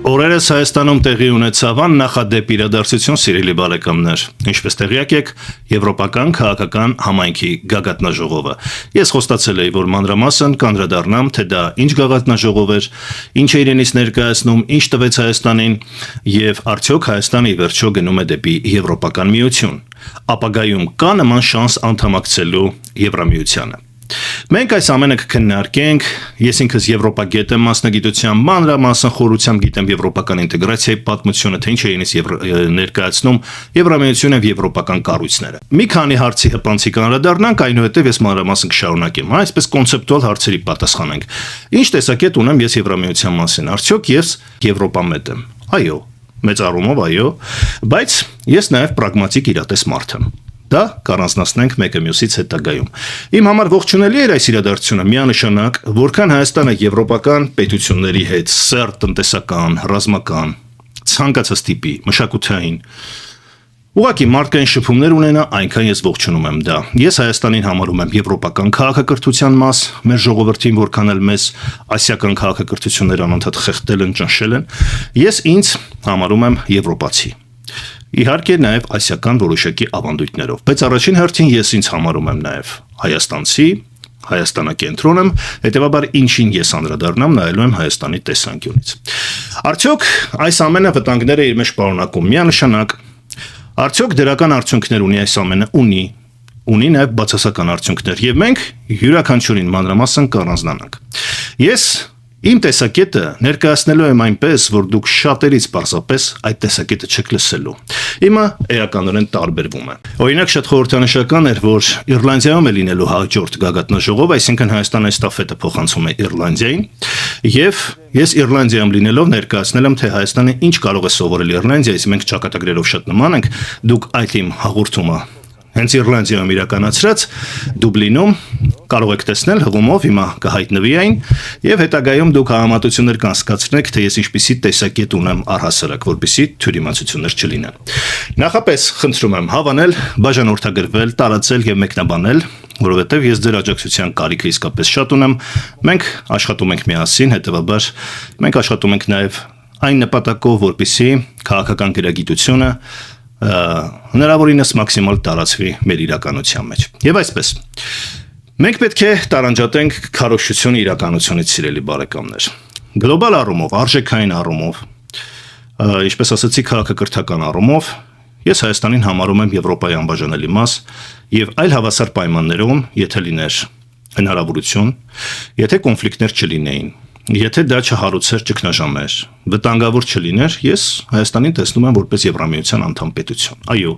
Օրերս Հայաստանում տեղի ունեցավ աննախադեպ իրադարձություն, սիրելի բարեկամներ, ինչպես տեղյակ եք, Եվրոպական քաղաքական համայնքի գագաթնաժողովը։ Ես խոստացել էի, որ մանրամասն կանդրադառնամ, թե դա ինչ գագաթնաժողով էր, ինչ է իրենից ներկայացնում, ինչ տվեց Հայաստանին եւ արդյոք Հայաստանը ի վերջո գնում է դեպի Եվրոպական միություն։ Ապագայում կա նման շանս անդամակցելու Եվրամիությանը։ Մենք այս ամենը կքննարկենք, ես ինքս եվրոպագետ եմ մասնագիտությամբ, մանրամասն խորությամբ գիտեմ եվրոպական ինտեգրացիայի պատմությունը, թե ինչ է ինձ ներկայացնում Եվրամիությունը եւ եվրոպական կառույցները։ Մի քանի հարցի հպանցիկ անդրադառնանք, այնուհետև ես մանրամասն կշարունակեմ, այսպես կոնցեպտուալ հարցերի պատասխանենք։ Ինչ տեսակետ ունեմ ես Եվրամիության մասին, արդյոք ես Եվրոպամետ եմ։ Այո, մեծ առումով այո, բայց ես նաեւ պրագմատիկ իրատես մարդ եմ։ Դա կառանձնացնենք մեկը մյուսից հետագայում։ Իմ համար ողջունելի էր այս իրադարձությունը միանշանակ, որքան Հայաստանը եվրոպական պետությունների հետ սերտ տնտեսական, ռազմական, ցանկացած տիպի, մշակութային, ուղղակի մարդկային շփումներ ունենա, այնքան ես ողջունում եմ դա։ Ես Հայաստանին համարում եմ եվրոպական քաղաքակրթության մաս, մեր ժողովրդին որքան էլ մեզ ասիական քաղաքակրթություններ անընդհատ խեղդել են, ճնշել են, ես ինձ համարում եմ եվրոպացի։ Իհարկե նաև ասիական որոշակի ավանդույթներով, բայց առաջին հերթին ես ինձ համարում եմ նաև հայաստանցի, հայաստանակենտրոն եմ, հետևաբար ինչին ես անդրադառնամ նայելու եմ Հայաստանի տեսանկյունից։ Արդյոք այս ամենը վտանգներ է իր մեջ պարունակում միանշանակ, արդյոք դրական արդյունքներ ունի այս ամենը, ունի նաև բացասական արդյունքներ, եւ մենք յուրաքանչյուրին մանրամասն կառանձնանանք։ Ես իմ տեսակետը ներկայացնելու եմ այնպես, որ դուք շատերից պարզապես այդ տեսակետը չեք լսելու։ Իմը էականորեն տարբերվում է։ Օրինակ շատ խորհրդանշական էր, որ Իռլանդիայում է լինելու հաջորդ գագաթնաժողով, այսինքն Հայաստանը էստաֆետը փոխանցում է Իռլանդիային, եւ ես Իռլանդիայում լինելով ներկայացնել եմ, թե Հայաստանը ինչ կարող է սովորել Իռլանդիայից, մենք ճակատագրերով շատ նման ենք, դուք այդ իմ հաղորդումը հենց Իռլանդիայում իրականացրած Դուբլինում կարող եք տեսնել հղումով հիմա կհայտնվի այն եւ հետագայում դուք համատություններ կանցկացնեք թե ես ինչպիսի տեսակետ ունեմ առհասարակ որպեսզի թյուրիմացություններ չլինեն։ Նախապես խնդրում եմ հավանել, բաժանորդագրվել, տարածել եւ մեկնաբանել, որովհետեւ ես ձեր աջակցության կարիքը իսկապես շատ ունեմ։ Մենք աշխատում ենք միասին, հետեւաբար մենք աշխատում ենք նաեւ այն նպատակով, որպեսզի քաղաքական գրագիտությունը հնարավորինս մաքսիմալ տարածվի մեր իրականության մեջ։ Եվ այսպես, մենք պետք է տարանջատենք քարոզչությունը իրականությունից, սիրելի բարեկամներ։ Գլոբալ առումով, արժեքային առումով, ինչպես ասացի, քաղաքակրթական առումով, ես Հայաստանին համարում եմ Եվրոպայի անբաժանելի մաս եւ այլ հավասար պայմաններում, եթե լիներ հնարավորություն, եթե կոնֆլիկտներ չլինեին, եթե դա չհարուցեր ճգնաժամեր, վտանգավոր չլիներ, ես Հայաստանին տեսնում եմ որպես Եվրամիության անդամ պետություն։ Այո։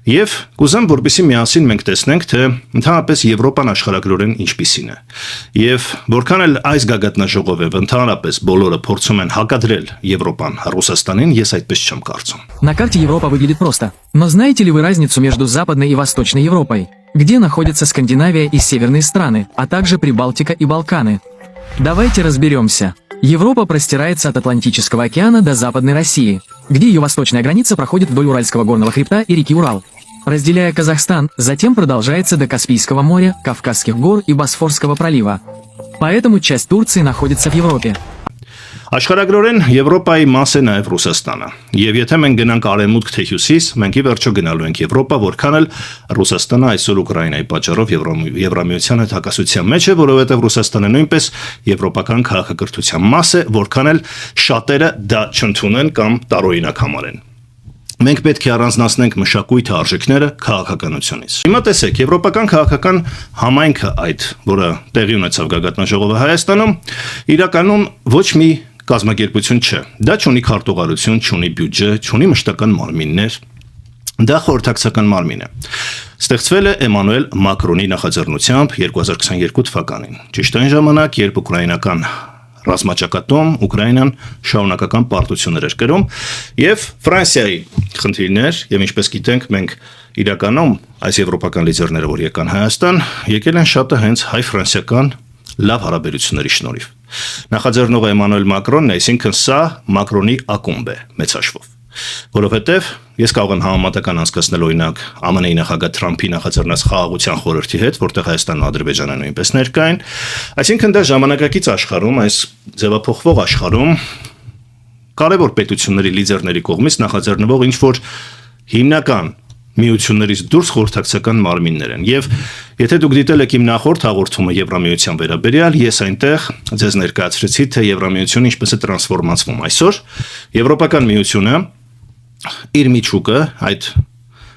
Եվ կուզեմ, որպեսզի միասին մենք տեսնենք, թե ընդհանրապես Եվրոպան աշխարհագրորեն ինչպիսին է։ Եվ որքան էլ այս գագաթնաժողովը ընդհանրապես բոլորը փորձում են հակադրել Եվրոպան Ռուսաստանին, ես այդպես չեմ կարծում։ На карте Европа выглядит просто. Но знаете ли вы разницу между Западной и Восточной Европой? Где находятся Скандинавия и северные страны, а также Прибалтика и Балканы? Давайте разберемся. Европа простирается от Атлантического океана до Западной России, где ее восточная граница проходит вдоль Уральского горного хребта и реки Урал, разделяя Казахстан, затем продолжается до Каспийского моря, Кавказских гор и Босфорского пролива. Поэтому часть Турции находится в Европе. Աշխարհագրորեն Եվրոպայի մաս է նաև Ռուսաստանը։ Եվ եթե մենք գնանք արևմուտք թե հյուսիս, մենք ի վերջո գնալու ենք Եվրոպա, որքան էլ Ռուսաստանը այսօր Ուկրաինայի պատճառով Եվրամիության հետ հակասության մեջ է, որովհետև Ռուսաստանը նույնպես եվրոպական քաղաքակրթության մաս է, որքան էլ շատերը դա չընդունեն կամ տարօրինակ համարեն։ Մենք պետք է առանձնացնենք մշակույթը, արժեքները քաղաքականությունից։ Հիմա տեսեք, եվրոպական քաղաքական համայնքը այդ, որը տեղի ունեցավ գագաթնաժողովը Հայաստանում, իրականում ոչ մի կազմակերպություն չէ։ Դա չունի քարտուղարություն, չունի բյուջե, չունի մշտական մարմիններ։ Դա խորհրդակցական մարմին է։ Ստեղծվել է Էմանուել Մակրոնի նախաձեռնությամբ 2022 թվականին։ Ճիշտ այն ժամանակ, երբ ուկրաինական ռազմաճակատում Ուկրաինան շարունակական պարտություններ էր կրում եւ Ֆրանսիայի խնդիրներ եւ ինչպես գիտենք մենք իրականում այս եվրոպական լիդերները որ եկան Հայաստան եկել են շատը հենց հայ-ֆրանսիական լավ հարաբերությունների շնորհիվ նախաձեռնողը Էմանուել Մակրոնն է, այսինքն սա Մակրոնի ակումբ է մեծ հաշվով որովհետեւ ես կարող եմ համեմատական անցկացնել օրինակ ԱՄՆ-ի նախագահ Թրամփի նախաձեռնած խաղաղության խորհրդի հետ, որտեղ Հայաստանն ու Ադրբեջանը նույնպես ներկա են, այսինքն դա ժամանակակից աշխարհում, այս ձևափոխվող աշխարհում կարևոր պետությունների լիդերների կողմից նախաձեռնվող ինչ որ հիմնական միություններից դուրս խորհրդակցական մարմիններ են եւ եթե դուք դիտել եք իմ նախորդ հաղորդումը Եվրամիության վերաբերյալ, ես այնտեղ ձեզ ներկայացրեցի թե Եվրամիությունը ինչպես է տրանսֆորմացվում այսօր Եվրոպական միությունը իր միջուկը այդ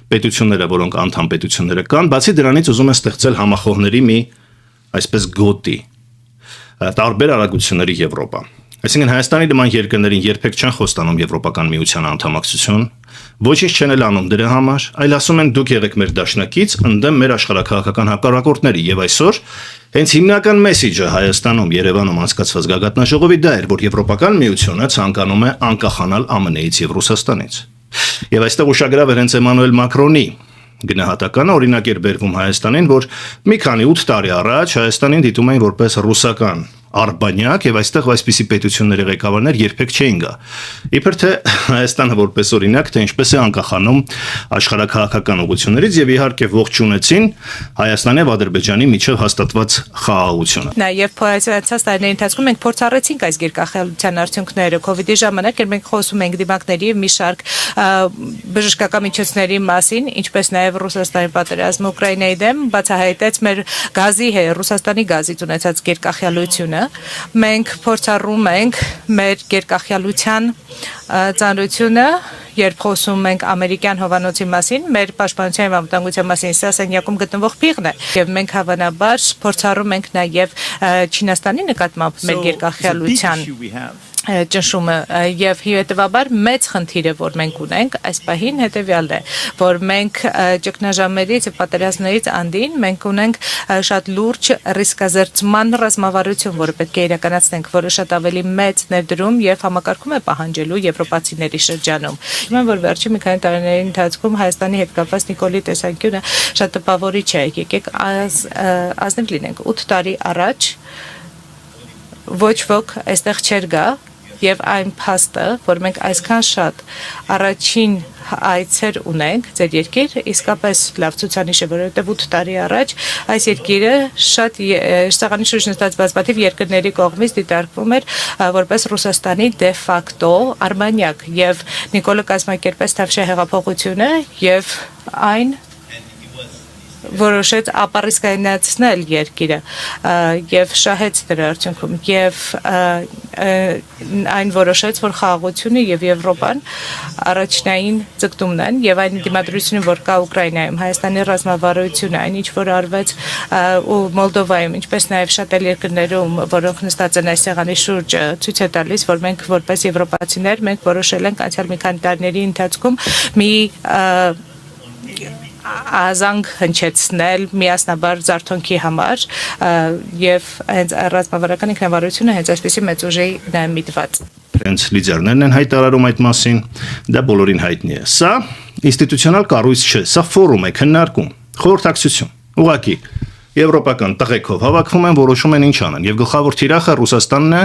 պետությունները, որոնք անդամ պետությունները կան, բացի դրանից ուզում են ստեղծել համախոհների մի այսպես գոտի տարբեր արագությունների Եվրոպա Այսինքն Հայաստանի նման երկրներին երբեք չեն խոստանում Եվրոպական միության անդամակցություն, ոչինչ չեն էլ անում դրա համար, այլ ասում են դուք եղեք մեր դաշնակից, ընդդեմ մեր աշխարհաքաղաքական հակառակորդների եւ այսօր հենց հիմնական մեսեջը Հայաստանում, Երևանում անցկացված գագաթնաժողովի դա էր, որ Եվրոպական միությունը ցանկանում է անկախանալ ԱՄՆ-ից եւ Ռուսաստանից։ Եվ այստեղ ուշագրավ էր հենց Էմանուել Մակրոնի գնահատականը օրինակ էր բերվում Հայաստանին, որ մի քանի 8 տարի առաջ Հայաստանին դիտում էին որպես ռուսական Արբանյակ եւ այստեղ այսպիսի պետությունների ղեկավարներ երբեք չէին գա։ Իբր թե Հայաստանը որպես օրինակ թե ինչպես է անկախանում աշխարհաքաղաքական ուղղություններից եւ իհարկե ողջունեցին Հայաստանի եւ Ադրբեջանի միջև հաստատված խաղաղությունը։ Նաեւ փորձած տարիների ընթացքում մենք փորձառեցինք այս գերկախելության արդյունքները COVID-ի ժամանակ, երբ մենք խոսում ենք դիմակների եւ մի շարք բժշկական միջոցների մասին, ինչպես նաեւ Ռուսաստանի պատերազմը Ուկրաինայի դեմ բացահայտեց մեր գազի Ռուսաստանի գազից ունեցած գերկախելությունը Մենք փորձառում ենք մեր գերկախյալության ծանրությունը, երբ խոսում ենք ամերիկյան հովանոցի մասին, մեր պաշտպանության եւ անվտանգության մասին, սա սենյակում գտնվող փիղն է, եւ մենք հավանաբար փորձառում ենք նաեւ Չինաստանի նկատմամբ մեր գերկախյալության ճնշումը եւ հետեւաբար մեծ խնդիրը որ մենք ունենք այս պահին հետեւյալն է որ մենք ճգնաժամերից եւ պատերազմներից անդին մենք ունենք շատ լուրջ ռիսկազերծման ռազմավարություն որը պետք է իրականացնենք որը շատ ավելի մեծ ներդրում եւ համակարգում է պահանջելու եվրոպացիների շրջանում իմն որ վերջին մի քանի տարիների ընթացքում Հայաստանի հետ կապված Նիկոլի տեսանկյունը շատ տպավորիչ է եկեք ազնիվ լինենք 8 տարի առաջ ոչ ոք այստեղ չեր գա Եվ այն փաստը, որ մենք այսքան շատ առաջին այցեր ունենք ձեր երկիր, իսկապես լավ ցուցանիշ է, որովհետև 8 տարի առաջ այս երկիրը շատ սեղանի շուրջ նստած բազմաթիվ երկրների կողմից դիտարկվում էր որպես Ռուսաստանի դե ֆակտո արբանյակ եւ Նիկոլը կազմակերպեց Թավշյա հեղափոխությունը եւ այն որոշեց ապառիսկայնացնել երկիրը եւ շահեց դրա արդյունքում եւ այն որոշեց որ խաղաղությունը եւ Եվրոպան առաջնային ձգտումն են եւ այն դիմադրությունը որ կա Ուկրաինայում Հայաստանի ռազմավարությունը այն ինչ որ արվեց ու Մոլդովայում ինչպես նաեւ շատ այլ երկրներում որոնք նստած են այս սեղանի շուրջ ցույց է տալիս որ մենք որպես եվրոպացիներ մենք որոշել ենք անցյալ մի քանի տարիների ընթացքում մի ազանգ հնչեցնել միասնաբար զարթոնքի համար եւ հենց ռազմավարական ինքնավարությունը հենց այսպեսի մեծ ուժի միտված Հենց լիդերներն են հայտարարում այդ մասին, դա բոլորին հայտնի է։ Սա ինստիտուցիոնալ կառույց չէ, սա ֆորում է, քննարկում, խորհրդակցություն։ Ուղղակի եվրոպական տղեկով հավաքվում են, որոշում են ինչ անեն եւ գլխավոր թիրախը Ռուսաստանն է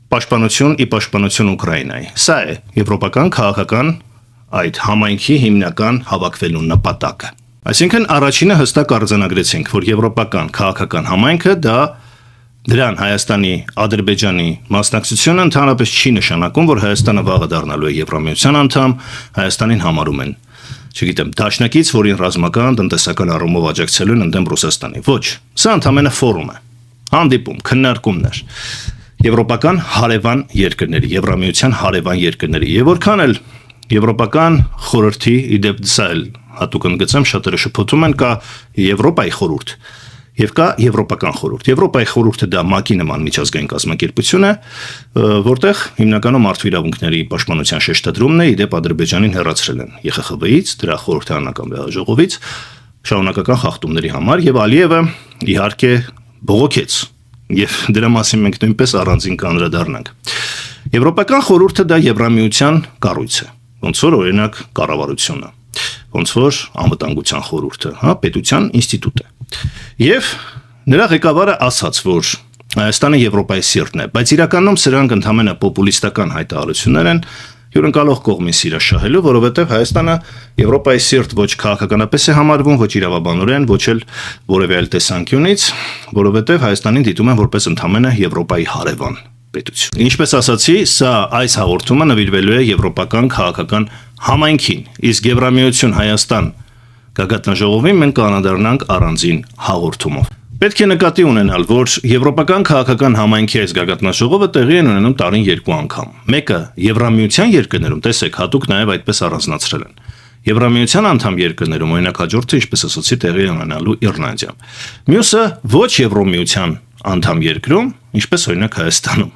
պաշտպանություն ի պաշտպանություն Ուկրաինայի։ Սա է եվրոպական քաղաքական այդ համայնքի հիմնական հավաքվելու նպատակը։ Այսինքն առաջինը հստակ արձանագրեցինք, որ եվրոպական քաղաքական համայնքը դա դրան Հայաստանի, Ադրբեջանի մասնակցությունը ընդհանրապես չի նշանակում, որ Հայաստանը վաղը դառնալու է Եվրամիության անդամ, Հայաստանին համարում են, չգիտեմ, դաշնակից, որին ռազմական, տնտեսական առումով աջակցելու են ընդդեմ Ռուսաստանի։ Ոչ, սա ընդամենը ֆորում է, հանդիպում, քննարկումներ։ Եվրոպական հարևան երկրների, Եվրամիության հարևան երկրների եւ որքան էլ Եվրոպական խորհրդի իդեպ սա էլ հատուկ ընդգծեմ շատերը շփոթում են կա Եվրոպայի խորհուրդ եւ կա Եվրոպական խորհուրդ Եվրոպայի խորհուրդը դա ՄԱԿ-ի նման միջազգային կազմակերպություն է որտեղ հիմնականում մարդու իրավունքների պաշտպանության շեշտադրումն է իդեպ Ադրբեջանին հեռացրել են ԵԽԽՎ-ից դրա խորհրդարանական ժողովից շարունակական խախտումների համար եւ Ալիևը իհարկե բողոքեց եւ դրա մասին մենք նույնպես առանձին կանդրադառնանք Եվրոպական խորհուրդը դա Եվրամիության կառույց է ոնց որ օրինակ կառավարությունը ոնց որ անվտանգության խորհուրդը հա պետության ինստիտուտ է եւ նրա ղեկավարը ասաց որ Հայաստանը Եվրոպայի սիրտն է բայց իրականում սրանք ընդհանրապես պոպուլիստական հայտարարություններ են հյուրընկալող կողմին սիրաշահելու որովհետեւ Հայաստանը Եվրոպայի սիրտ ոչ քաղաքականապես է համարվում ոչ իրավաբանորեն ոչ էլ որևէ այլ տեսանկյունից որովհետեւ Հայաստանին դիտում են որպես ընդհանրապես Եվրոպայի հարևան պետություն։ Ինչպես ասացի, սա այս հաղորդումը նվիրվելու է եվրոպական քաղաքական համայնքին, իսկ Եվրամիություն Հայաստան գագաթնաժողովին մենք կանադառնանք առանձին հաղորդումով։ Պետք է նկատի ունենալ, որ եվրոպական քաղաքական համայնքի այս գագաթնաժողովը տեղի են ունենում տարին 2 անգամ։ Մեկը Եվրամիության երկրներում, տեսեք, հատուկ նաև այդպես առանձնացրել են։ Եվրամիության անդամ երկրներում, օրինակ հաջորդը, ինչպես ասացի, տեղի է ունենալու Իռլանդիայում։ Մյուսը ոչ Եվրոմիության անդամ երկրում, ինչպես օրինակ Հայաստանում։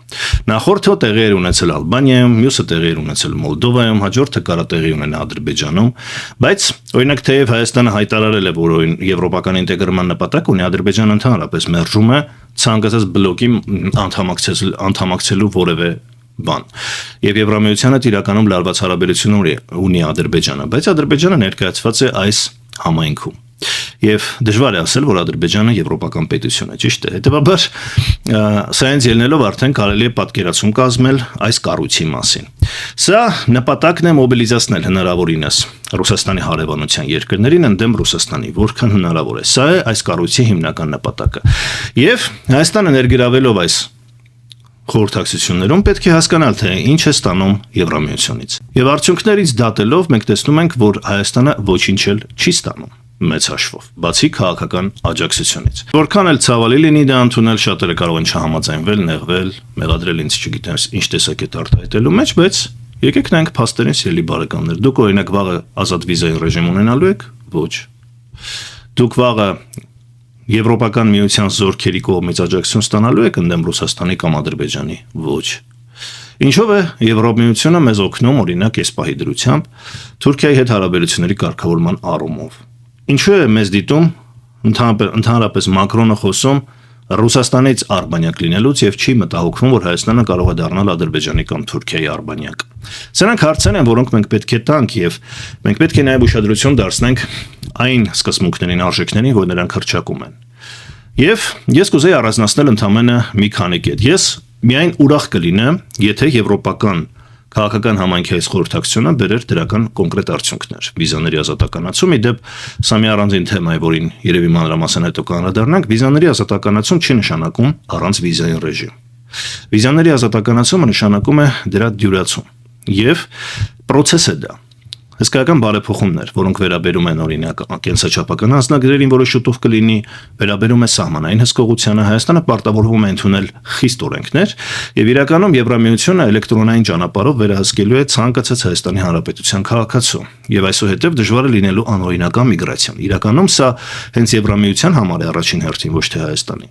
Նախորդը տեղի էր ունեցել Ալբանիայում, մյուսը տեղի էր ունեցել Մոլդովայում, հաջորդը կարա տեղի ունենա Ադրբեջանում, բայց օրինակ թեև Հայաստանը հայտարարել է, որ եվրոպական ինտեգրման նպատակ ունի, Ադրբեջանը ընդհանրապես մերժում է ցանկացած բլոկի անդամակցելու որևէ բան։ Եվ Եվրամիությանը իրականում լարված հարաբերություն ունի Ադրբեջանը, բայց Ադրբեջանը ներկայացված է այս համայնքում։ Եվ դժվար է ասել, որ Ադրբեջանը եվրոպական պետություն է, ճիշտ է։ Հետևաբար, սրանց ելնելով արդեն կարելի է պատկերացում կազմել այս կառույցի մասին։ Սա նպատակն է մոբիլիզացնել հնարավորինս Ռուսաստանի հարևանության երկրներին ընդդեմ Ռուսաստանի, որքան հնարավոր է։ Սա է այս կառույցի հիմնական նպատակը։ Եվ Հայաստանը ներգրավելով այս խորհրդակցություններում պետք է հասկանալ, թե ինչ է ստանում Եվրամիությունից։ Եվ արդյունքներից դատելով մենք տեսնում ենք, որ Հայաստանը ոչինչ էլ չի ստանում մեծ հաշվով, բացի քաղաքական աջակցությունից։ Որքան էլ ցավալի լինի դա ընդունել, շատերը կարող են չհամաձայնվել, նեղվել, մեղադրել ինձ չգիտեմ ինչ տեսակետ արտահայտելու մեջ, բայց եկեք նայենք փաստերին, սիրելի բարեկամներ։ Դուք օրինակ վաղը ազատ վիզային ռեժիմ ունենալու եք։ Ոչ։ Դուք վաղը Եվրոպական միության զորքերի կողմից աջակցություն ստանալու եք ընդդեմ Ռուսաստանի կամ Ադրբեջանի։ Ոչ։ Ինչով է Եվրոպամիությունը մեզ օգնում, օրինակ, այս պահի դրությամբ Թուրքիայի հետ հարաբերությունների կարգավորման առումով։ Ինչու է մեզ դիտում ընդհանրապես Մակրոնը խոսում Ռուսաստանից արբանյակ լինելուց եւ չի մտահոգվում, որ Հայաստանը կարող է դառնալ Ադրբեջանի կամ Թուրքիայի արբանյակ։ Սրանք հարցեր են, որոնք մենք պետք է տանք եւ մենք պետք է նաեւ ուշադրություն դարձնենք այն սկզբունքներին, արժեքներին, որ նրանք հռչակում են։ Եվ ես կուզեի առանձնացնել ընդամենը մի քանի կետ։ Ես միայն ուրախ կլինեմ, եթե եվրոպական քաղաքական համայնքի այս խորհրդակցությունը բերեր դրական կոնկրետ արդյունքներ։ Վիզաների ազատականացում, իդեպ սա մի առանձին թեմա է, որին երևի մանրամասն հետո կանդրադառնանք, վիզաների ազատականացում չի նշանակում առանց վիզային ռեժիմ։ Վիզաների ազատականացումը նշանակում է դրա դյուրացում եւ process է դա։ Հսկայական բարեփոխումներ, որոնք վերաբերում են օրինակ կենսաչափական անձնագրերին, որը շուտով կլինի, վերաբերում է սահմանային հսկողությանը, Հայաստանը պարտավորվում է ընդունել խիստ օրենքներ եւ իրականում Եվրամիությունը էլեկտրոնային ճանապարհով վերահսկելու է ցանկացած Հայաստանի Հանրապետության քաղաքացու եւ այսուհետեւ դժվար է լինելու անօրինական միգրացիան։ Իրականում սա հենց Եվրամիության համար է առաջին հերթին, ոչ թե Հայաստանի,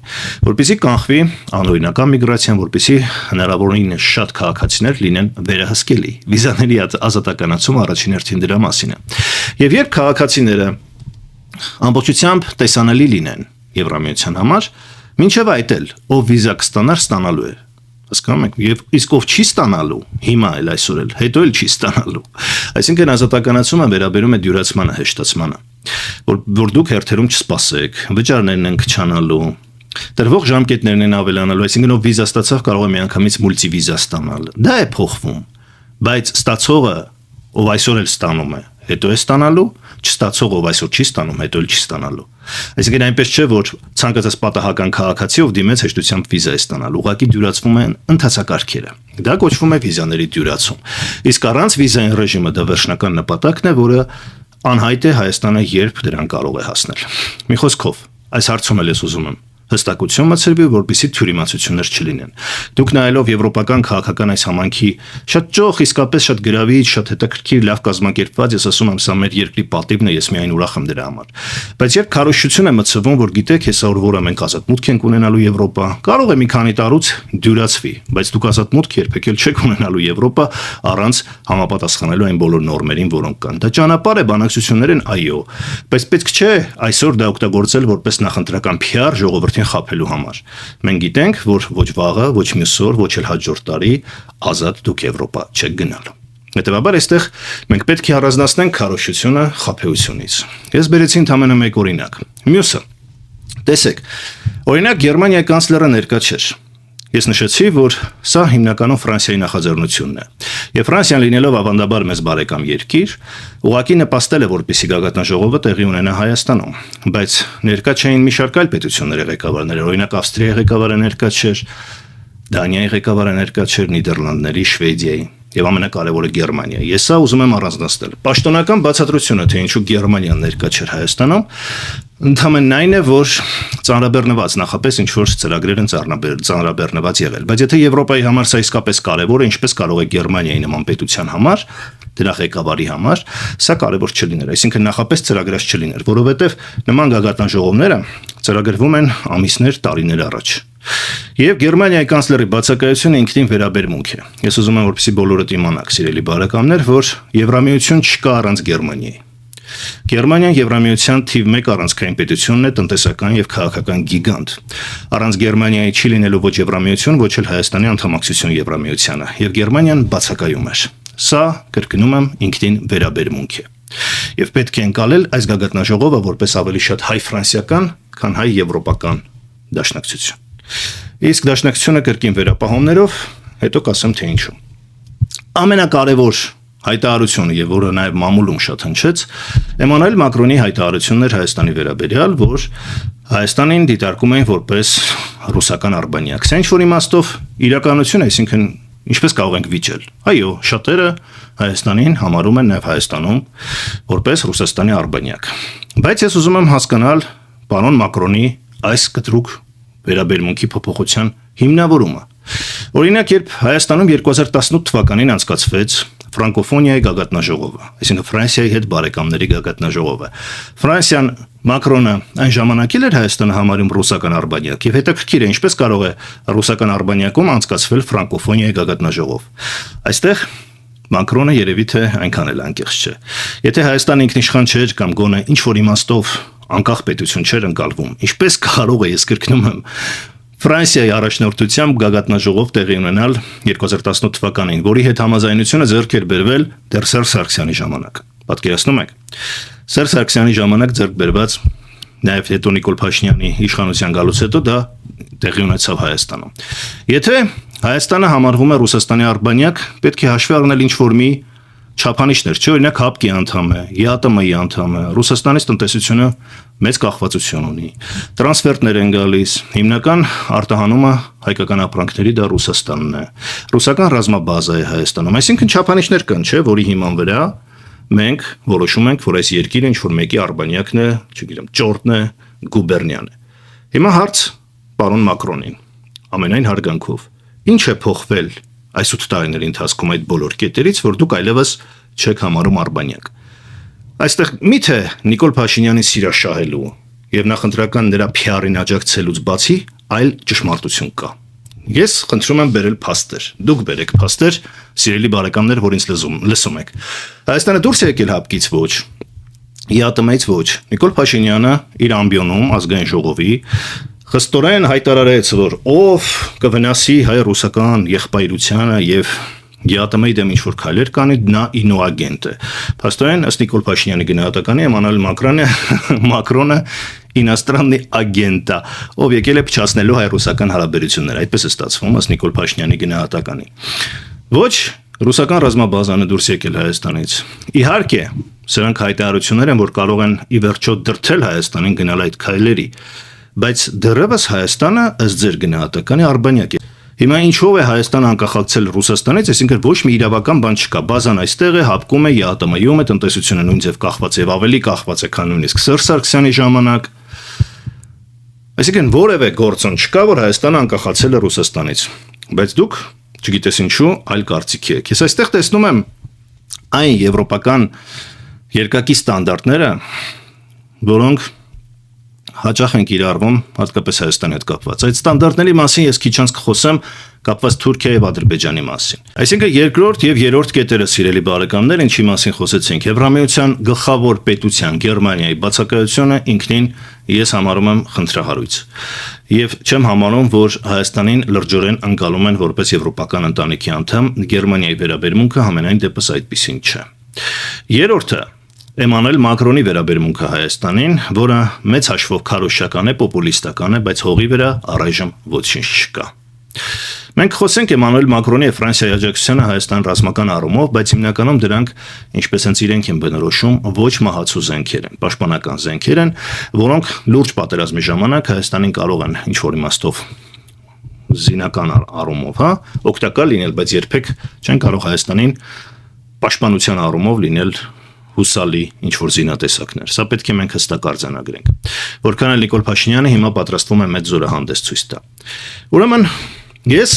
որպեսզի կանխվի անօրինական միգրացիան, որպեսզի հնարավորինս շատ քաղաքացիներ լինեն վերահսկելի։ Վիզաների ազատականացումը առաջին հերթին դրա մասին է։ Եվ երբ քաղաքացիները ամբողջությամբ տեսանելի լինեն Եվրամիության համար, մինչև այդ էլ ով վիզա կստանար, ստանալու է։ Հասկանում եք, եւ իսկ ով չի ստանալու, հիմա էլ այսօր էլ, հետո էլ չի ստանալու։ Այսինքն ազատականացումը վերաբերում է դյուրացմանը, հեշտացմանը, որ դուք հերթերում չսպասեք, վճարներն են քչանալու, տրվող ժամկետներն են ավելանալու, այսինքն ով վիզա ստացավ, կարող է միանգամից մուլտիվիզա ստանալ։ Դա է փոխվում, բայց ստացողը ով այսօր էլ ստանում է, հետո է ստանալու, չստացող ով այսօր չի ստանում, հետո էլ չի ստանալու։ Այսինքն այնպես չէ, որ ցանկացած պատահական քաղաքացի ով դիմեց հեշտությամբ վիզա է ստանալու, ուղղակի դյուրացվում են ընթացակարգերը։ Դա կոչվում է վիզաների դյուրացում։ Իսկ առանց վիզային ռեժիմը դա վերջնական նպատակն է, որը անհայտ է Հայաստանը երբ դրան կարող է հասնել։ Մի խոսքով, այս հարցում էլ ես ուզում եմ հստակություն մտցրվի, որպեսզի թյուրիմացություններ չլինեն։ Դուք նայելով եվրոպական քաղաքական այս համայնքի շատ ճոխ, իսկապես շատ գրավիչ, շատ հետաքրքիր, լավ կազմակերպված, ես ասում եմ, սա մեր երկրի պատիվն է, ես միայն ուրախ եմ դրա համար։ Բայց երբ քարոզչություն է մտցվում, որ գիտեք, հեսա որը մենք ազատ մուտք ենք ունենալու Եվրոպա, կարող է մի քանի տարուց դյուրացվի, բայց դուք ազատ մուտք երբեք էլ չեք ունենալու Եվրոպա առանց համապատասխանելու այն բոլոր նորմերին, որոնք կան։ Դա ճանապարհ է, բանակցություններ են, այո, բայց պետք չէ այսօր դա օգտագործել որպես նախընտրական PR ժողովրդի խափելու համար։ Մենք գիտենք, որ ոչ վաղը, ոչ մյուս օր, ոչ էլ հաջորդ տարի ազատ դուք Եվրոպա չեք գնալու։ Հետևաբար այստեղ մենք պետք է առանձնացնենք քարոզչությունը խաբեությունից։ Ես բերեցի ընդամենը մեկ օրինակ։ Մյուսը։ Տեսեք, օրինակ Գերմանիայի կանցլերը ներկա չէր։ Ես նշեցի, որ սա հիմնականում Ֆրանսիայի նախաձեռնությունն է։ Եվ Ֆրանսիան լինելով ավանդաբար մեզ բարեկամ երկիր, ուղղակի նպաստել է, որպեսզի գագաթնաժողովը տեղի ունենա Հայաստանում, բայց ներկա չէին մի շարք այլ պետությունների ղեկավարներ, օրինակ Ավստրիայի ղեկավարը ներկա չէր, Դանիայի ղեկավարը ներկա չէր, Նիդերլանդների, Շվեդիայի եւ ամենակարևորը Գերմանիայի։ Ես սա ուզում եմ առանձնացնել։ Պաշտոնական բացատրությունը, թե ինչու Գերմանիան ներկա չէր Հայաստանում, ընդհանրապես այն է, որ ծանրաբեռնված նախապես ինչ որ ծրագրեր են ծանրաբեռնված եղել։ Բայց եթե Եվրոպայի համար սա իսկապես կարևոր է, ինչպես կարող է Գերմանիայի նման պետության համար, դրա ղեկավարի համար, սա կարևոր չլիներ, այսինքն նախապես ծրագրած չլիներ, որովհետև նման գագաթնաժողովները ծրագրվում են ամիսներ, տարիներ առաջ։ Եվ Գերմանիայի կանցլերի բացակայությունը ինքնին վերաբերմունք է։ Ես ուզում եմ, որպեսզի բոլորդ իմանաք, սիրելի բարեկամներ, որ Եվրամիություն չկա առանց Գերմանիայի։ Գերմանիան Եվրամիության թիվ 1 առանցքային պետությունն է, տնտեսական եւ քաղաքական գիգանտ։ Առանց Գերմանիայի չի լինելու ոչ Եվրամիություն, ոչ էլ Հայաստանի անդամակցություն Եվրամիությանը, եւ Գերմանիան բացակայում էր։ Սա, կրկնում եմ, ինքնին վերաբերմունք է։ Եվ պետք է ընկալել այս գագաթնաժողովը որպես ավելի շատ հայ-ֆրանսիական, քան հայ-եվրոպական դաշնակցություն։ Իսկ դաշնակցությունը կրկին վերապահումներով, հետո կասեմ թե ինչու։ Ամենակարևոր հայտարարությունը, եւ որը նաեւ մամուլում շատ հնչեց, Էմանուել Մակրոնի հայտարարությունն էր Հայաստանի վերաբերյալ, որ Հայաստանին դիտարկում են որպես ռուսական արբանյակ։ Սա ինչ-որ իմաստով իրականություն է, այսինքն ինչպես կարող ենք վիճել։ Այո, շատերը Հայաստանին համարում են նաեւ Հայաստանում որպես Ռուսաստանի արբանյակ։ Բայց ես ուզում եմ հասկանալ պարոն Մակրոնի այս կտրուկ վերաբերմունքի փոփոխության հիմնավորումը։ Օրինակ, երբ Հայաստանում 2018 թվականին անցկացվեց ֆրանկոֆոնիայի գագաթնաժողովը, այսինքն Ֆրանսիայի հետ բարեկամների գագաթնաժողովը, Ֆրանսիան Մակրոնը այն ժամանակ էր Հայաստանը համարում ռուսական արբանյակ, եւ հետաքրքիր է ինչպես կարող է ռուսական արբանյակում անցկացվել ֆրանկոֆոնիայի գագաթնաժողով։ Այստեղ Մակրոնը երևի թե այնքան էլ անկեղծ չէ։ Եթե Հայաստանը ինքնիշխան չէր կամ գոնե ինչ որ իմաստով անկախ պետություն չէր ընկալվում, ինչպես կարող է, ես կրկնում եմ, Ֆրանսիայի առաջնորդությամբ գագաթնաժողով տեղի ունենալ 2018 թվականին, որի հետ համաձայնությունը ձեռք էր բերվել դեռ Սերժ Սարգսյանի ժամանակ։ Պատկերացնում եք։ Սերժ Սարգսյանի ժամանակ ձեռք բերված նաև հետո Նիկոլ Փաշինյանի իշխանության գալուց հետո դա տեղի ունեցավ Հայաստանում։ Եթե Հայաստանը համարվում է Ռուսաստանի արբանյակ, պետք է հաշվի առնել ինչ-որ մի չափանիշներ, չէ՞, օրինակ ՀԱՊԿ-ի անդամ է, ԵԱՏՄ-ի անդամ է, Ռուսաստանից տնտեսությունը մեծ կախվածություն ունի։ Տրանսֆերտներ են գալիս, հիմնական արտահանումը հայկական ապրանքների դա Ռուսաստանն է։ Ռուսական ռազմաբազա է Հայաստանում, այսինքն չափանիշներ կան, չէ՞, որի հիման վրա մենք որոշում ենք, որ այս երկիրը ինչ-որ մեկի արբանյակն է, չգիտեմ, ճորտն է, գուբերնիան է։ Հիմա հարց պարոն Մակրոնին, ամենայն հարգանքով, ինչ է փոխվել այս 8 տարիների ընթացքում այդ բոլոր կետերից, որ դուք այլևս չեք համարում արբանյակ։ Այստեղ միթե Նիկոլ Փաշինյանի սիրաշահելու եւ նախընտրական նրա PR-ին աջակցելուց բացի այլ ճշմարտություն կա։ Ես խնդրում եմ բերել փաստեր։ Դուք բերեք փաստեր, սիրելի բարեկամներ, որ ինձ լսում եք։ Հայաստանը դուրս է եկել ՀԱՊԿ-ից ոչ, ԵԱՏՄ-ից ոչ։ Նիկոլ Փաշինյանը իր ամբիոնում ազգային ժողովի խստորեն հայտարարեց, որ ով կվնասի հայ-ռուսական եղբայրությանը եւ ԵԱՏՄ-ի դեմ ինչ-որ քայլեր կանի, նա ինոագենտ է։ Փաստորեն, ըստ Նիկոլ Փաշինյանի գնահատականի, Էմանուել Մակրոնը ինաստրաննի ագենտ է, ով եկել է փչացնելու հայ-ռուսական հարաբերությունները, այդպես է ստացվում, ըստ Նիկոլ Փաշինյանի գնահատականի։ Ոչ ռուսական ռազմաբազան է դուրս եկել Հայաստանից։ Իհարկե, սրանք հայտարարություններ են, որ կարող են ի վերջո դրդել Հայաստանին գնալ այդ քայլերի, բայց դեռևս Հայաստանը ըստ ձեր գնահատականի արբանյակ է։ Հիմա ինչով է Հայաստանը անկախացել Ռուսաստանից, այսինքն ոչ մի իրավական բան չկա, բազան այստեղ է, ՀԱՊԿ-ում է, ԵԱՏՄ-ում է, տնտեսությունը նույն ձև կախված է, ավելի կախված է, քան նույնիսկ Սերժ Սարգսյանի ժամանակ։ Այսինքն որևէ գործոն չկա, որ Հայաստանը անկախացել է Ռուսաստանից։ Բայց դուք, չգիտես ինչու, այլ կարծիքի եք։ Ես այստեղ տեսնում եմ այն եվրոպական երկակի ստանդարտները, որոնք հաճախ են կիրառվում հատկապես Հայաստանի հետ կապված։ Այդ ստանդարտների մասին ես քիչ անց կխոսեմ կապված Թուրքիայի եւ Ադրբեջանի մասին։ Այսինքն երկրորդ եւ երրորդ կետերը, սիրելի բարեկամներ, ինչի մասին խոսեցինք, Եվրամիության գլխավոր պետության Գերմանիայի բացակայությունը ինքնին ես համարում եմ խնդրահարույց։ Եվ չեմ համարում, որ Հայաստանին լրջորեն ընկալում են որպես եվրոպական ընտանիքի անդամ, Գերմանիայի վերաբերմունքը համենայն դեպս այդպեսին չէ։ Երրորդը Էմանուել Մակրոնի վերաբերմունքը Հայաստանին, որը մեծ հաշվով քարոզչական է, պոպուլիստական է, բայց հողի վրա առայժմ ոչինչ չկա։ Մենք խոսենք Էմանուել Մակրոնի եւ Ֆրանսիայի աջակցությանը Հայաստան ռազմական առումով, բայց հիմնականում դրանք, ինչպես հենց իրենք են բնորոշում, ոչ մահացու զենքեր են, պաշտպանական զենքեր են, որոնք լուրջ պատերազմի ժամանակ Հայաստանին կարող են ինչ-որ իմաստով զինական առումով, հա, օգտակար լինել, բայց երբեք չեն կարող Հայաստանին պաշտպանության առումով լինել հուսալի ինչ-որ զինատեսակներ։ Սա պետք է մենք հստակ արձանագրենք։ Որքան էլ Նիկոլ Փաշինյանը հիմա պատրաստվում է մեծ զորահանդես ցույց տա։ Ուրեմն ես,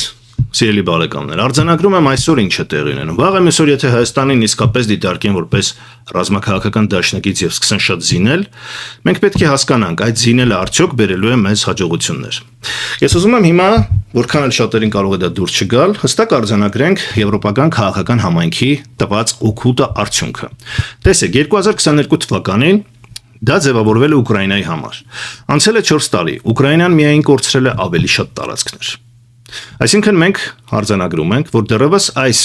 սիրելի բարեկամներ, արձանագրում եմ այսօր ինչ է տեղի ունենում։ Վաղ այսօր եթե Հայաստանին իսկապես դիտարկեն որպես ռազմաքաղաքական դաշնակից եւ սկսեն շատ զինել, մենք պետք է հասկանանք այդ զինելը արդյոք բերելու է մեզ հաջողություններ։ Ես ուզում եմ հիմա, որքան էլ շատերին կարող է դա դուր չգալ, հստակ արձանագրենք եվրոպական քաղաքական համայնքի տված օգուտը արդյունքը։ Տեսեք, 2022 թվականին դա ձևավորվել է Ուկրաինայի համար։ Անցել է 4 տարի, Ուկրաինան միայն կորցրել է ավելի շատ տարածքներ։ Այսինքն մենք արձանագրում ենք, որ դեռևս այս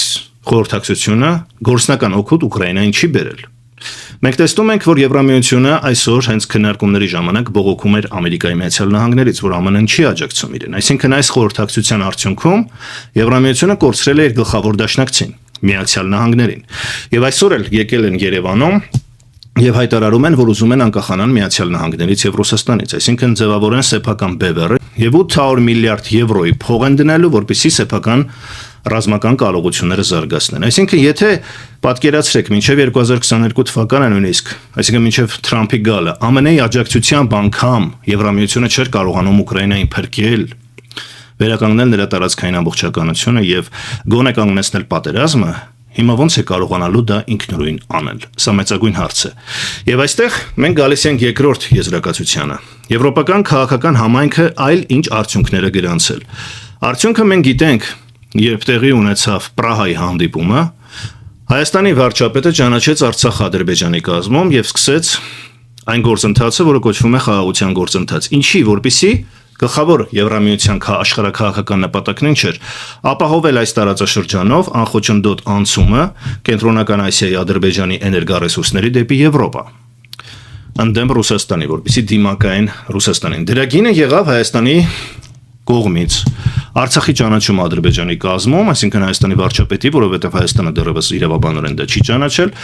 խորհրդակցությունը գործնական օգուտ Ուկրաինային չի բերել։ Մենք տեսնում ենք, որ Եվրամիությունը այսօր հենց քննարկումների ժամանակ բողոքում էր Ամերիկայի Միացյալ Նահանգներից, որ ԱՄՆ-ն չի աջակցում իրեն։ Այսինքն այս խորհրդակցության արդյունքում Եվրամիությունը կորցրել է իր գլխավոր դաշնակցին՝ Միացյալ Նահանգներին։ Եվ այսօր էլ եկել են Երևանում եւ հայտարարում են, որ ուզում են անկախանան Միացյալ Նահանգներից եւ Ռուսաստանից, այսինքն ձևավորեն սեփական բևեռ եւ 800 միլիարդ եվրոյի փող են դնելու, որպեսզի սեփական ռազմական կարողությունները զարգացնեն։ Այսինքն, եթե պատկերացրեք, մինչև 2022 թվականը նույնիսկ, այսինքն մինչև Թրամփի գալը, ԱՄՆ-ի աջակցությամբ անգամ Եվրամիությունը չէր կարողանում Ուկրաինային փրկել, վերականգնել նրա տարածքային ամբողջականությունը եւ գոնե կանգնեցնել պատերազմը, հիմա ոնց է կարողանալու դա ինքնուրույն անել։ Սա մեծագույն հարց է։ Եվ այստեղ մենք գալիս ենք երկրորդ եզրակացությանը։ Եվրոպական քաղաքական համայնքը այլ ինչ արդյունքներ է գրանցել։ Արդյունքը մենք գիտենք, երբ տեղի ունեցավ Պրահայի հանդիպումը, Հայաստանի վարչապետը ճանաչեց Արցախ-Ադրբեջանի կազմում եւ սկսեց այն գործընթացը, որը կոչվում է խաղաղության գործընթաց։ Ինչի, որպեսզի գլխավոր Եվրամիության աշխարհակաղակական նպատակն ինչ էր, ապահովել այս տարածաշրջանով անխոչնդոտ անցումը կենտրոնական Ասիայի Ադրբեջանի էներգառեսուրսների դեպի Եվրոպա, ընդդեմ Ռուսաստանի, որպեսզի դիմակային Ռուսաստանին։ Դրա գինը եղավ Հայաստանի կողմից Արցախի ճանաչումը Ադրբեջանի կազմում, այսինքն Հայաստանի վարչապետի, որովհետև Հայաստանը դեռևս իրավաբանորեն դա չի ճանաչել,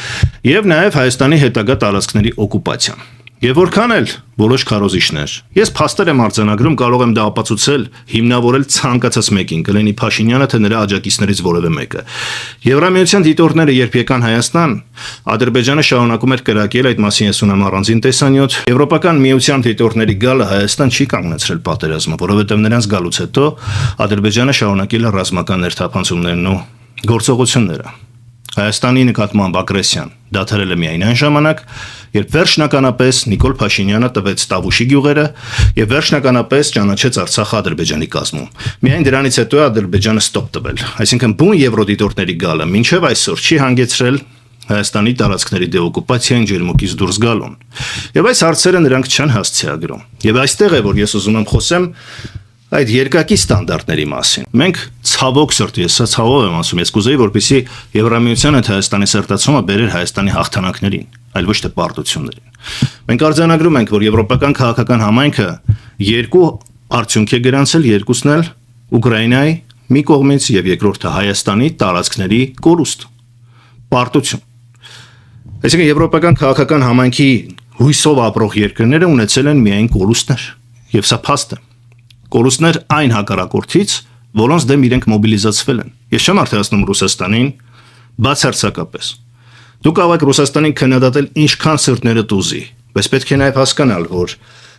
եւ նաեւ Հայաստանի հետագա տարածքների օկուպացիան։ Եվ որքան էլ որոշ քարոզիչներ, ես փաստեր եմ արձանագրում, կարող եմ դա ապացուցել, հիմնավորել ցանկացած մեկին, կլինի Փաշինյանը, թե նրա աջակիցներից որևէ մեկը։ Եվրամիության դիտորդները երբ եկան Հայաստան, Ադրբեջանը շարունակում էր կրակել, այդ մասին ես ունեմ առանձին տեսանյութ։ Եվրոպական միության դիտորդների գալը Հայաստան չի կանգնեցրել պատերազմը, որովհետև նրանց գալուց հետո Ադրբեջանը շարունակել է ռազմական ներթափանցումներն ու գործողությունները։ Հայաստանի նկատմամբ ագրեսիան դադարել է միայն այն ժամանակ, երբ վերջնականապես Նիկոլ Փաշինյանը տվեց Տավուշի գյուղերը եւ վերջնականապես ճանաչեց Արցախը Ադրբեջանի կազմում։ Միայն դրանից հետո է Ադրբեջանը ստոպ տվել։ Այսինքն բուն եվրոդիտորդների գալը մինչև այսօր չի հանգեցրել Հայաստանի տարածքների դեօկուպացիային ջերմուկից դուրս գալուն։ Եվ այս հարցերը նրանք չեն հասցեագրում։ Եվ այստեղ է, որ ես ուզում եմ խոսեմ այդ երկակի ստանդարտների մասին։ Մենք ցավոք սրտի, ես սա ցավով եմ ասում, ես կուզեի, որպեսզի Եվրամիության հետ Հայաստանի սերտացումը բերեր Հայաստանի հաղթանակներին, այլ ոչ թե պարտություններին։ Մենք արձանագրում ենք, որ եվրոպական քաղաքական համայնքը երկու արդյունք է գրանցել, երկուսն էլ Ուկրաինայի մի կողմից եւ երկրորդը Հայաստանի տարածքների կորուստ, պարտություն։ Այսինքն եվրոպական քաղաքական համայնքի հույսով ապրող երկրները ունեցել են միայն կորուստներ, եւ սա փաստ է։ Կորուստներ այն հակառակորդից, որոնց դեմ իրենք մոբիլիզացվել են։ Ես չեմ արդարացնում Ռուսաստանին, բացարձակապես։ Դուք կարող եք Ռուսաստանին քննադատել ինչքան սրտները տուզի, բայց պետք է նաև հասկանալ, որ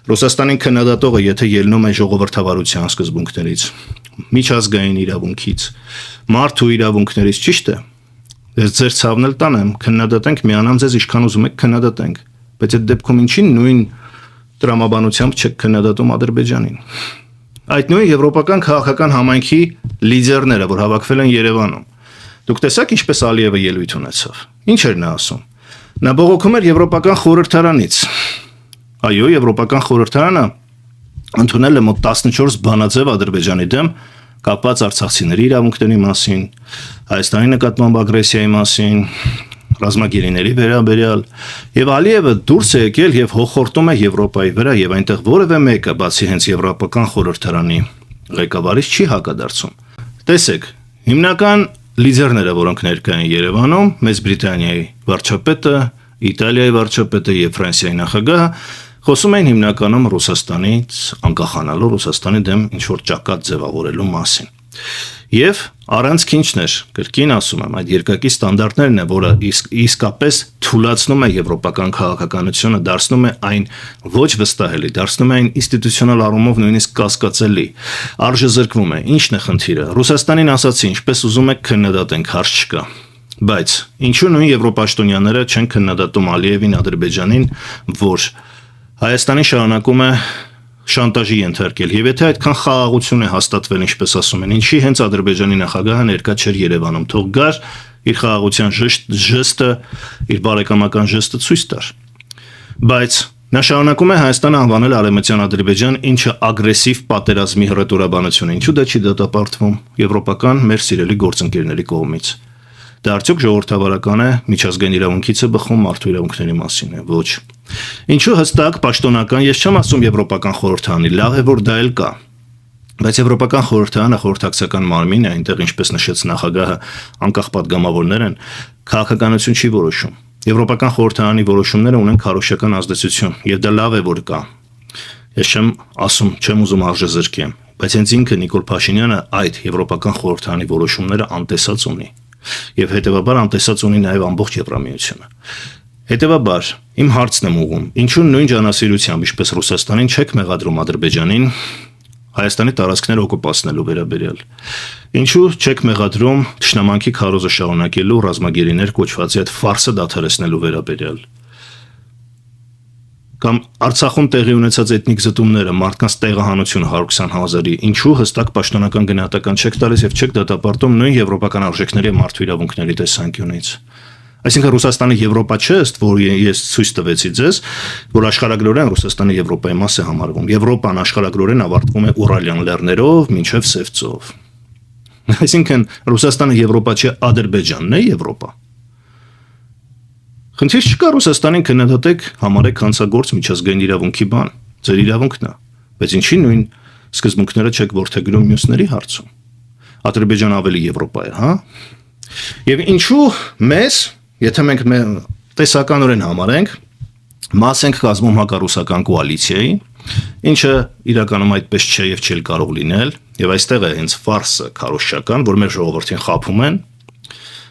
Ռուսաստանին քննադատողը եթե ելնում է ժողովրդավարության սկզբունքներից, միջազգային իրավունքից, մարդու իրավունքներից, ճիշտ է։ Ես ձեր ցավն էլ տանեմ, քննադատենք, միանամ ձեզ ինչքան ուզում եք քննադատենք, բայց այդ դեպքում ինչին նույն տրամաբանությամբ չեք քննադատում Ադրբեջանին։ Այդ նույն եվրոպական քաղաքական համայնքի լիդերները, որ հավաքվել են Երևանում, դուք տեսաք ինչպես Ալիևը ելույթ ունեցավ։ Ինչ էր նա ասում։ Նա բողոքում էր Եվրոպական խորհրդարանից։ Այո, Եվրոպական խորհրդարանը ընդունել է մոտ 14 բանաձև Ադրբեջանի դեմ, կապված արցախցիների իրավունքների մասին, Հայաստանի նկատմամբ ագրեսիայի մասին, ռազմագերիների վերաբերյալ, եւ Ալիևը դուրս է եկել եւ հոխորտում է Եվրոպայի վրա եւ այնտեղ որևէ մեկը, բացի հենց Եվրոպական խորհրդարանի ղեկավարից, չի հակադարձում։ Տեսեք, հիմնական լիդերները, որոնք ներկա են Երևանում, Մեծ Բրիտանիայի վարչապետը, Իտալիայի վարչապետը եւ Ֆրանսիայի նախագահը, Խոսում էին հիմնականում Ռուսաստանից անկախանալու, Ռուսաստանի դեմ ինչ-որ ճակատ ձևավորելու մասին։ Եվ առանց քինչն էր, կրկին ասում եմ, այդ երկակի ստանդարտներն է, որը իսկապես թուլացնում է եվրոպական քաղաքականությունը, դարձնում է այն ոչ վստահելի, դարձնում է այն ինստիտուցիոնալ առումով նույնիսկ կասկածելի, արժեզրկվում է։ Ինչն է խնդիրը։ Ռուսաստանին ասացի, ինչպես ուզում եք քննադատենք, հարց չկա։ Բայց ինչու նույն եվրոպաշտոնյաները չեն քննադատում Ալիևին, Ադրբեջանին, որ Հայաստանի շարունակում է շանտաժի ենթարկել, եւ եթե այդքան խաղաղություն է հաստատվել, ինչպես ասում են, ինչի հենց Ադրբեջանի նախագահը ներկա չէր Երևանում, թող գար իր խաղաղության ժեստը, իր բարեկամական ժեստը ցույց տար։ Բայց նա շարունակում է Հայաստանը անվանել Արևմտյան Ադրբեջան, ինչը ագրեսիվ պատերազմի հռետորաբանություն է, ինչու դա չի դատապարտվում եվրոպական մեր սիրելի գործընկերների կողմից։ Դա արդյոք ժողովրդավարական է, միջազգային իրավունքից է բխում, մարդու իրավունքների մասին է, ոչ։ Ինչու հստակ, պաշտոնական, ես չեմ ասում եվրոպական խորհրդարանի, լավ է, որ դա էլ կա։ Բայց եվրոպական խորհրդարանը խորհրդակցական մարմին է, այնտեղ ինչպես նշեց նախագահը, անկախ падգամավորներ են, քաղաքականություն չի որոշում։ Եվրոպական խորհրդարանի որոշումները ունեն քարոզչական ազդեցություն, եւ դա լավ է, որ կա։ Ես չեմ ասում, չեմ ուզում արժեզրկեմ, բայց հենց ինքը Նիկոլ Փաշինյանը այդ եվրոպական խորհրդարանի որոշումները անտեսած ունի։ Եվ հետևաբար անտեսած ունի նաև ամբողջ Եվրամիությունը։ Հետևաբար իմ հարցն եմ ուղղում, ինչու նույն ջանասիրությամբ, ինչպես Ռուսաստանին չեք մեղադրում Ադրբեջանին Հայաստանի տարածքները օկուպացնելու վերաբերյալ։ Ինչու չեք մեղադրում թշնամանքի քարոզը շարունակելու ռազմագերիներ կոչվածի այդ ֆարսը դադարեցնելու վերաբերյալ։ Կամ Արցախում տեղի ունեցած էթնիկ զտումները, մարդկանց տեղահանությունը 120,000-ի, ինչու հստակ պաշտոնական գնահատական չեք տալիս եւ չեք դատապարտում նույն եվրոպական արժեքների եւ մարդու իրավունքների տեսանկյունից։ Այսինքն Ռուսաստանը Եվրոպա չէ, ըստ որ ես ցույց տվեցի ձեզ, որ աշխարհագրորեն Ռուսաստանը Եվրոպայի մաս է համարվում։ Եվրոպան աշխարհագրորեն ավարտվում է Ուրալյան լեռներով մինչև Սև ծով։ Այսինքն Ռուսաստանը Եվրոպա չէ, Ադրբեջանն է Եվրոպա։ Խնդիր չկա Ռուսաստանին քննադատեք, համարեք հանցագործ միջազգային իրավունքի բան, ձեր իրավունքն է, բայց ինչի նույն սկզբունքները չեք որդեգրում մյուսների հարցում։ Ադրբեջանը ավելի Եվրոպա է, հա։ Եվ ինչու մեզ, եթե մենք տեսականորեն համարենք, մաս ենք կազմում հակառուսական կոալիցիայի, ինչը իրականում այդպես չէ եւ չէ կարող լինել, եւ այստեղ է հենց ֆարսը քարոզչական, որ մեր ժողովրդին խափում են,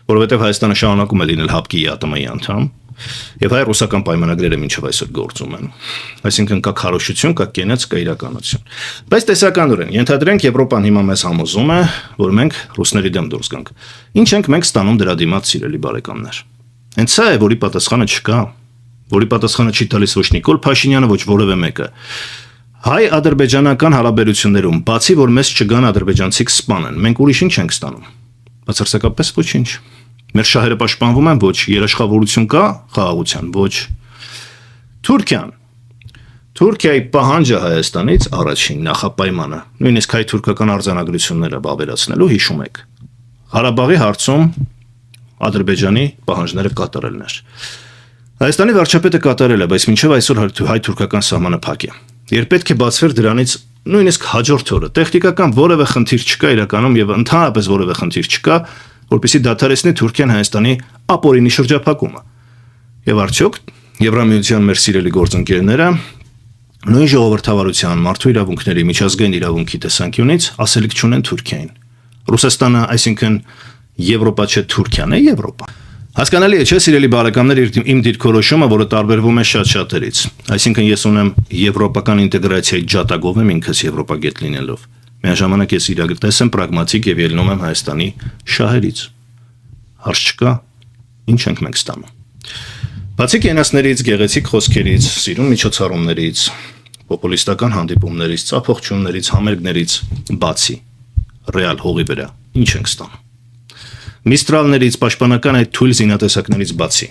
որովհետև Հայաստանը շարունակում է լինել ՀԱՊԿ-ի ԱՏՄ-ի անդամ, եւ հայ-ռուսական պայմանագրերը մինչև այսօր գործում են։ Այսինքն կա քարոզչություն, կա կենաց, կա իրականություն։ Բայց տեսականորեն ենթադրենք Եվրոպան հիմա մեզ համոզում է, որ մենք ռուսների դեմ դուրս գանք։ Ինչ ենք մենք ստանում դրա դիմաց, սիրելի բարեկամներ։ Հենց սա է, որի պատասխանը չկա, որի պատասխանը չի տալիս ոչ Նիկոլ Փաշինյանը, ոչ որևէ մեկը։ Հայ-ադրբեջանական հարաբերություններում, բացի որ մեզ չգան ադրբեջանցի կսպանեն, մենք ուրիշ ինչ ենք ստանում։ Բացարձակապես ոչինչ։ Մեր շահերը պաշտպանվում են, ոչ, երաշխավորություն կա խաղաղության, ոչ։ Թուրքիայի պահանջը Հայաստանից առաջին նախապայմանը, նույնիսկ հայ-թուրքական արձանագրությունները ավելացնելու հիշում եք։ Ղարաբաղի հարցում Ադրբեջանի պահանջները կատարելն էր։ Հայաստանի վարչապետը կատարել է, բայց մինչև այսօր հայ-թուրքական սահմանը փակ է։ Երբ պետք է բացվեր դրանից նույնիսկ հաջորդ օրը տեխնիկական որևէ խնդիր չկա իրականում եւ ընդհանրապես որևէ խնդիր չկա, որպեսզի դադարեցնի Թուրքիան Հայաստանի ապօրինի շրջափակումը։ Եվ արդյոք Եվրամիության մեր սիրելի գործընկերները նույն ժողովրդավարության, մարդու իրավունքների, միջազգային իրավունքի տեսանկյունից ասելիք չունեն Թուրքիային։ Ռուսաստանը, այսինքն Եվրոպա չէ, Թուրքիան է Եվրոպա։ Հասկանալի է, չէ, սիրելի բարեկամներ, իմ դիրքորոշումը, որը տարբերվում է շատ-շատերից։ Այսինքն ես ունեմ եվրոպական ինտեգրացիայի ջատագով եմ ինքս եվրոպագետ լինելով։ Միաժամանակ ես իրագտես եմ պրագմատիկ եւ ելնում եմ Հայաստանի շահերից։ Հարց չկա, ինչ ենք մենք ստանում։ Բացի կենացներից, գեղեցիկ խոսքերից, սիրուն միջոցառումներից, պոպուլիստական հանդիպումներից, ծափողջություններից, համերգներից, բացի ռեալ հողի վրա ինչ ենք ստանում։ Միստրալներից, պաշտպանական այդ թույլ զինատեսակներից բացի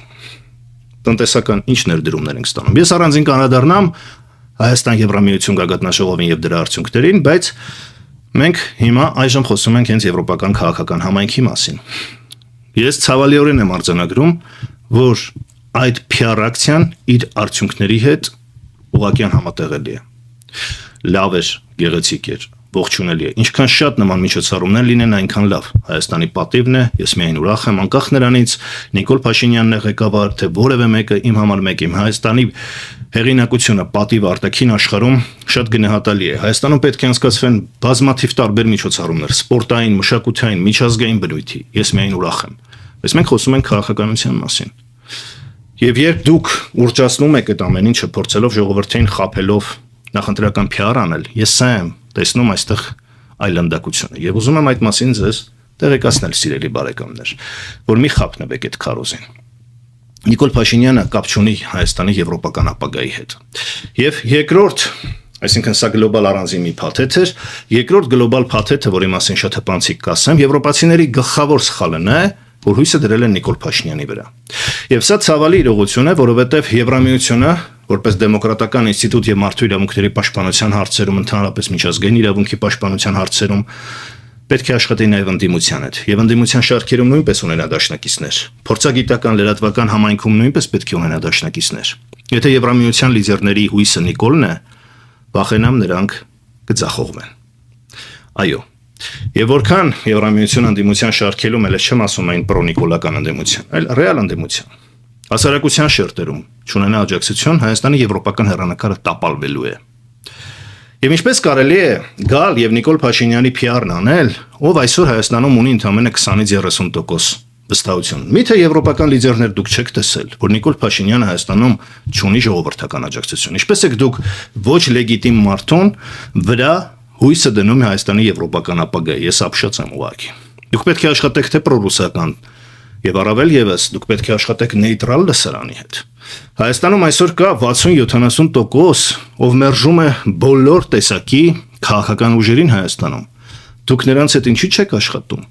տնտեսական ինչ ներդրումներ ենք ստանում։ Ես առանձին կանադառնամ Հայաստան Եվրամիություն գագաթնաժողովին եւ դրա արդյունքներին, բայց մենք հիմա այժմ խոսում ենք հենց եվրոպական քաղաքական համայնքի մասին։ Ես ցավալիորեն եմ արձանագրում, որ այդ PR ակցիան իր արդյունքների հետ ուղղակի համատեղելի է։ Լավ էր, գեղեցիկ էր, ողջունելի է։ Ինչքան շատ նման միջոցառումներ լինեն, այնքան լավ։ Հայաստանի պատիվն է, ես միայն ուրախ եմ, անկախ նրանից Նիկոլ Փաշինյանն է ղեկավար, թե որևէ մեկը իմ համար մեկ իմ Հայաստանի հեղինակությունը պատիվ արտաքին աշխարհում շատ գնահատալի է։ Հայաստանում պետք է անցկացվեն բազմաթիվ տարբեր միջոցառումներ, սպորտային, մշակութային, միջազգային բնույթի։ Ես միայն ուրախ եմ։ Բայց մենք խոսում ենք քաղաքականության մասին։ Եվ երբ դուք ուռճացնում եք այդ ամեն ինչը, փորձելով ժողովրդին խաբելով նախընտրական PR անել, ես սա եմ տեսնում այստեղ այլանդակությունը։ Եվ ուզում եմ այդ մասին ձեզ տեղեկացնել, սիրելի բարեկամներ, որ մի խափնվեք այդ քարոզին։ Նիկոլ Փաշինյանը կապ չունի Հայաստանի եվրոպական ապագայի հետ։ Եվ երկրորդ, այսինքն սա գլոբալ առանձին մի փաթեթ էր, երկրորդ գլոբալ փաթեթը, որի մասին շատ հպանցիկ կասեմ, եվրոպացիների գլխավոր սխալն է, որ հույսը դրել են Նիկոլ Փաշինյանի վրա։ Եվ սա ցավալի իրողություն է, որովհետև Եվրամիությունը, որպես դեմոկրատական ինստիտուտ եւ մարդու իրավունքների պաշտպանության հարցերում, ընդհանրապես միջազգային իրավունքի պաշտպանության հարցերում պետք է աշխատի նաև ընդդիմության հետ։ Եվ ընդդիմության շարքերում նույնպես ունենա դաշնակիցներ։ Փորձագիտական լրատվական համայնքում նույնպես պետք է ունենա դաշնակիցներ։ Եթե Եվրամիության լիդերների հույսը Նիկոլն է, վախենամ նրանք կձախողվեն։ Այո։ Եվ որքան Եվրամիության ընդդիմության շարքերում էլ չեմ ասում այն պրոնիկոլական ընդդիմության, այլ ռեալ ընդդիմության։ Հասարակության շերտերում չունենա աջակցություն, Հայաստանի եվրոպական հեռանկարը տապալվելու է։ Եվ ինչպես կարելի է գալ եւ Նիկոլ Փաշինյանի PR-ն անել, ով այսօր Հայաստանում ունի ընդամենը 20-ից 30% վստահություն։ Միթե եվրոպական լիդերներ դուք չեք տեսել, որ Նիկոլ Փաշինյանը Հայաստանում չունի ժողովրդական աջակցություն։ Ինչպես եք դուք ոչ լեգիտիմ մարդուն վրա հույսը դնում է Հայաստանի եվրոպական ապագայի։ Ես ապշած եմ ուղղակի։ Դուք պետք է աշխատեք թե պրոռուսական եւ առավել եւս դուք պետք է աշխատեք նեյտրալ լսարանի հետ։ Հայաստանում այսօր կա 60-70%, ով մերժում է բոլոր տեսակի քաղաքական ուժերին Հայաստանում։ Դուք նրանց հետ ինչի՞ չեք աշխատում։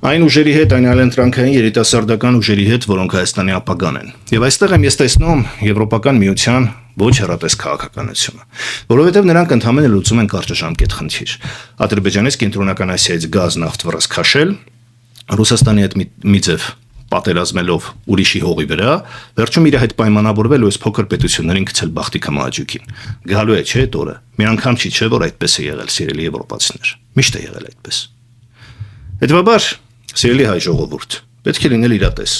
Այն ուժերի հետ, այն այլընտրանքային երիտասարդական ուժերի հետ, որոնք Հայաստանի ապագան են։ Եվ այստեղ եմ ես տեսնում Եվրոպական միության ոչ հեռատես քաղաքականությունը, որովհետև նրանք ընդհանրապես լուծում են կարճաժամկետ խնդիր։ Ադրբեջանից, Կենտրոնական Ասիայից գազ նավթ վրաս քաշել, Ռուսաստանի հետ մի ձև պատերազմելով ուրիշի հողի վրա, վերջում իր հետ պայմանավորվել ու այս փոքր պետություններին գցել բախտի կամաջուկին։ Գալու է չէ այդ օրը։ Մի անգամ չի չէ, որ այդպես է եղել, սիրելի եվրոպացիներ։ Միշտ է եղել այդպես։ Հետևաբար, սիրելի հայ ժողովուրդ, պետք է լինել իրատես։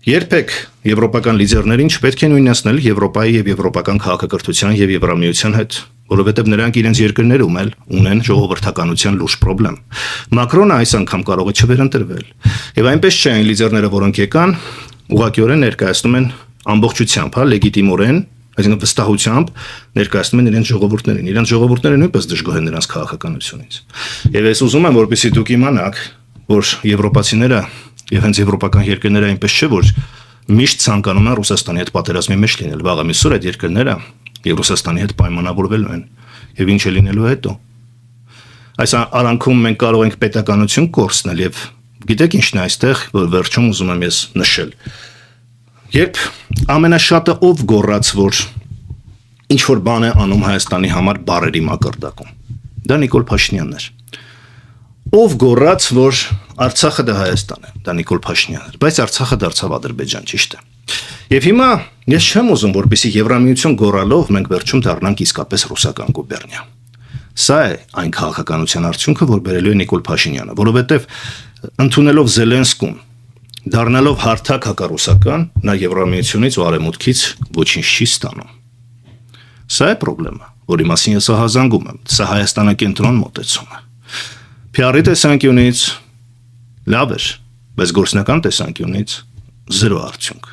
Երբեք եվրոպական լիդերներին չպետք է նույնացնել Եվրոպայի եւ եվրոպական քաղաքակրթության եւ Եվրամիության հետ, որովհետեւ նրանք իրենց երկրներում էլ ունեն ժողովրդականության լուրջ խնդրեմ։ Մակրոնը այս անգամ կարող է չվերընտրվել։ Եվ այնպես չէ այն լիդերները, որոնք եկան, ուղղակիորեն ներկայացնում են ամբողջությամբ, հա, լեգիտիմորեն, այսինքն վստահությամբ ներկայացնում են իրենց ժողովուրդներին։ Իրենց ժողովուրդները նույնպես դժգոհ են նրանց քաղաքականությունից։ Եվ ես ուզում եմ, որպեսզի դուք իմանաք, որ եվրոպացիները եւ հենց եվրոպական երկրները այնպես չէ, որ միշտ ցանկանում են Ռուսաստանի հետ պատերազմի մեջ լինել։ Վաղը միսուր այդ երկրները եւ Ռուսաստանի հետ պայմանավորվելու են։ Եվ ինչ է լինելու հետո։ Այս արանքում մենք կարող ենք պետականություն կորցնել եւ գիտեք ինչն է այստեղ, որ վերջում ուզում եմ ես նշել։ Երբ ամենաշատը ով գոռաց, որ ինչ որ բան է անում Հայաստանի համար բարերի մակարդակում, դա Նիկոլ Փաշինյանն էր։ Ով գոռաց, որ Արցախը դա Հայաստան է, դա Նիկոլ Փաշինյանն էր, բայց Արցախը դարձավ Ադրբեջան, ճիշտ է։ Եվ հիմա ես չեմ ուզում, որպեսզի Եվրամիություն գոռալով մենք վերջում դառնանք իսկապես ռուսական գուբերնիա։ Սա է այն քաղաքականության արդյունքը, որ բերելու է Նիկոլ Փաշինյանը, որովհետև ընդունելով Զելենսկուն, դառնալով հարթակ հակառուսական, նա Եվրամիությունից ու Արևմուտքից ոչինչ չի ստանում։ Սա է խնդրեմը, որի մասին ես ահազանգում եմ, սա Հայաստանակենտրոն մոտեցում է։ PR-ի տեսանկյունից լավ էր, բայց գործնական տեսանկյունից զրո արդյունք։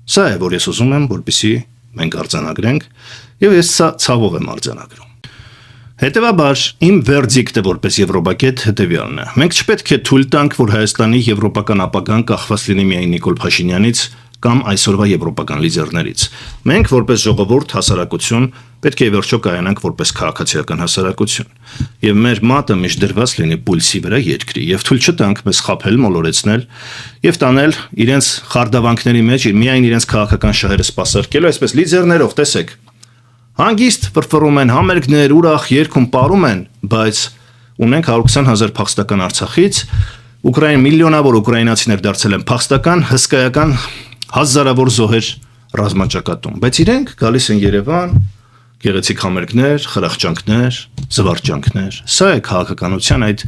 Սա է, որ ես ուզում եմ, որպեսզի մենք արձանագրենք, եւ ես սա ցավով եմ արձանագրում։ Հետևաբար, իմ վերդիկտը որպես եվրոպակետ հետևյալն է։ Մենք չպետք է թույլ տանք, որ Հայաստանի եվրոպական ապագան կախված լինի միայն Նիկոլ Փաշինյանից կամ այսօրվա եվրոպական լիդերներից։ Մենք որպես ժողովուրդ, հասարակություն պետք է վերջո կայանանք որպես քաղաքացիական հասարակություն։ Եվ մեր մատը միշտ դրված լինի պուլսի վրա երկրի եւ թույլ չտանք մեզ խաբել, մոլորեցնել եւ տանել իրենց խարդավանքների մեջ միայն իրենց քաղաքական շահերը սպասարկելու, այսպես լիդերներով, տեսեք։ Հանգիստ ֆրֆռում են, համերգներ, ուրախ երգում ապարում են, բայց ունենք 120,000 փախստական Արցախից, միլիոնավոր ուկրաինացիներ դարձել են փախստական, հսկայական հազարավոր զոհեր ռազմաճակատում, բայց իրենք գալիս են Երևան, գեղեցիկ համերգներ, խրախճանքներ, զվարճանքներ։ Սա է քաղաքականության այդ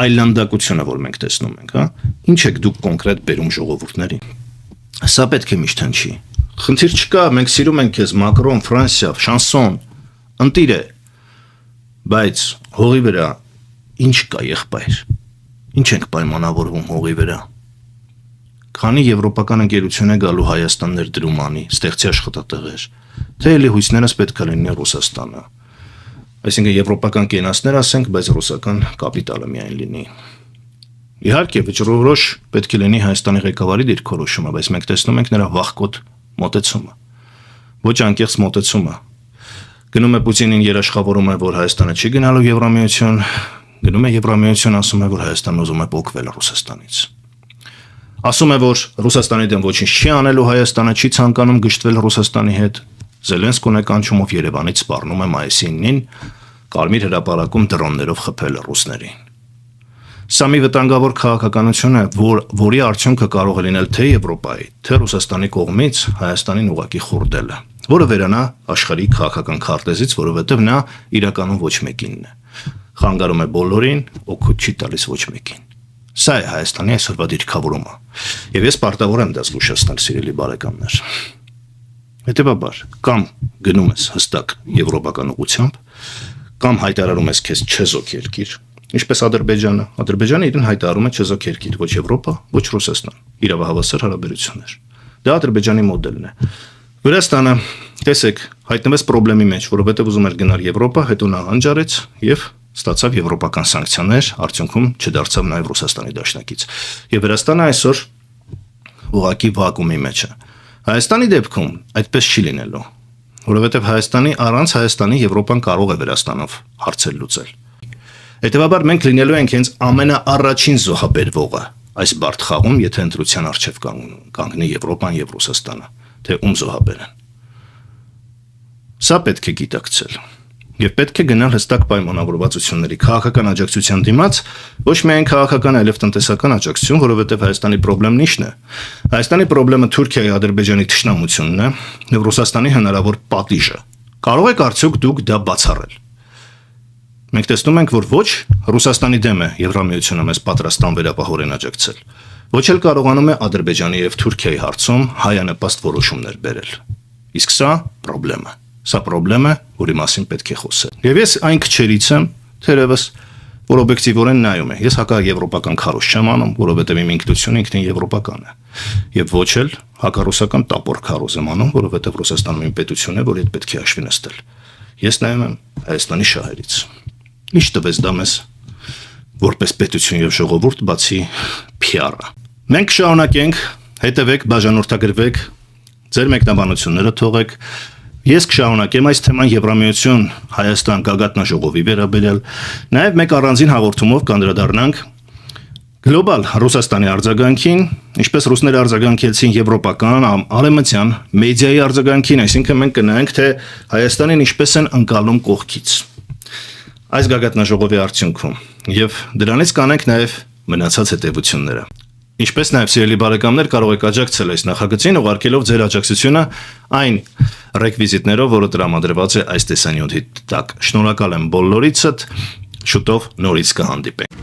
այլանդակությունը, որ մենք տեսնում ենք, հա։ Ինչ եք դուք կոնկրետ բերում ժողովուրդներին։ Սա պետք է միշտ հնչի։ Խնդիր չկա, մենք սիրում ենք քեզ Մակրոն, Ֆրանսիա, Շանսոն, ընտիր է։ Բայց հողի վրա ինչ կա եղբայր։ Ինչ ենք պայմանավորվում հողի վրա։ Քանի եվրոպական ընկերություն է գալու Հայաստան ներդրում անի, ստեղծի աշխատատեղեր, թե էլի հույսներս պետք է լինի Ռուսաստանը։ Այսինքն եվրոպական կենացներ ասենք, բայց ռուսական կապիտալը միայն լինի։ Իհարկե վճռորոշ պետք է լինի Հայաստանի ղեկավարի դիրքորոշումը, բայց մենք տեսնում ենք նրա վախկոտ մոտեցումը։ Ոչ անկեղծ մոտեցումը։ Գնում է Պուտինին երաշխավորում է, որ Հայաստանը չի գնալու Եվրամիություն, գնում է Եվրամիություն, ասում է, որ Հայաստանն ուզում է փոխվել Ռուսաստանից։ Ասում է, որ Ռուսաստանի դեմ ոչինչ չի անելու, Հայաստանը չի ցանկանում գժտվել Ռուսաստանի հետ։ Զելենսկուն է կանչումով Երևանից սպառնում է մայիսի 9-ին Կարմիր հրապարակում դրոններով խփել ռուսներին։ Սա մի վտանգավոր քաղաքականություն է, որի արդյունքը կարող է լինել թե Եվրոպայի, թե Ռուսաստանի կողմից Հայաստանին ուղղակի խորդելը, որը վերանա աշխարհի քաղաքական քարտեզից, որովհետև նա իրականում ոչ մեկինն է։ Խանգարում է բոլորին, օգուտ չի տալիս ոչ մեկին։ Սա է Հայաստանի այսօրվա դիրքավորումը։ Եվ ես պարտավոր եմ դա զգուշացնել, սիրելի բարեկամներ։ Հետևաբար, կամ գնում ես հստակ եվրոպական ուղղությամբ, կամ հայտարարում ես քեզ չեզոք երկիր, ինչպես Ադրբեջանը։ Ադրբեջանը իրեն հայտարարում է չեզոք երկիր, ոչ Եվրոպա, ոչ Ռուսաստան։ Իրավահավասար հարաբերություններ։ Դա Ադրբեջանի մոդելն է։ Վրաստանը, տեսեք, հայտնվեց խնդրի մեջ, որովհետև ուզում էր գնալ Եվրոպա, հետո նա հանջարեց եւ ստացավ եվրոպական սանկցիաներ, արդյունքում չդարձավ նաեւ Ռուսաստանի դաշնակից։ Եվ Վրաստանը այսօր ուղղակի վակուումի մեջ է։ Հայաստանի դեպքում այդպես չի լինելու, որովհետև առանց Հայաստանի Եվրոպան կարող է Վրաստանով հարցեր լուծել։ Հետևաբար մենք լինելու ենք հենց ամենաառաջին զոհաբերվողը այս բարդ խաղում, եթե ընտրության առջև կանգնի Եվրոպան եւ Ռուսաստանը, թե ում զոհաբերեն։ Սա պետք է գիտակցել։ Եվ պետք է գնալ հստակ պայմանավորվածությունների քաղաքական աջակցության դիմաց, ոչ միայն քաղաքական, այլև տնտեսական աջակցություն, որովհետև Հայաստանի խնդիրն ինչն է։ Հայաստանի խնդիրը Թուրքիայի, Ադրբեջանի թշնամությունն է եւ Ռուսաստանի հնարավոր պատիժը։ Կարող եք արդյոք դուք դա բացառել։ Մենք տեսնում ենք, որ ոչ Ռուսաստանի դեմ է Եվրամիությունը մեզ պատրաստան վերապահորեն աջակցել, ոչ էլ կարողանում է Ադրբեջանի եւ Թուրքիայի հարցում հայանպաստ որոշումներ բերել։ Իսկ սա խնդրեմ է։ Սա խնդրեմ է, որի մասին պետք է խոսել։ Եվ ես այն քչերից եմ, թերևս, որ օբյեկտիվորեն նայում է։ Ես հակաեվրոպական քարոզ չեմ անում, որովհետև իմ ինքնությունը ինքնին եվրոպական է։ Եւ ոչ էլ հակառուսական տապոր քարոզ եմ անում, որովհետև Ռուսաստանում իմ պետություն է, որի հետ պետք է հաշվի նստել։ Ես նայում եմ Հայաստանի շահերից։ Ինչ տվեց դա մեզ որպես պետություն եւ ժողովուրդ, բացի PR-ը։ Մենք շարունակենք, հետևեք, բաժանորդագրվեք, ձեր մեկնաբանությունները թողեք։ Ես կշարունակեմ այս թեման Եվրամիություն Հայաստան գագաթնաժողովի վերաբերյալ, նաև մեկ առանձին հաղորդումով կանդրադառնանք գլոբալ Ռուսաստանի արձագանքին, ինչպես ռուսները արձագանքեցին եվրոպական, արևմտյան մեդիայի արձագանքին, այսինքն մենք կնայենք, թե Հայաստանին ինչպես են ընկալում կողքից այս գագաթնաժողովի արդյունքում, եւ դրանից կանենք նաև մնացած հետևությունները։ Ինչպես նաև սիրելի բարեկամներ կարող եք աջակցել այս նախագծին, ուղարկելով ձեր աջակցությունը այն ռեկվիզիտներով, որը տրամադրված է այս տեսանյութի տակ։ Շնորհակալ եմ բոլորիցդ, շուտով նորից կհանդիպենք։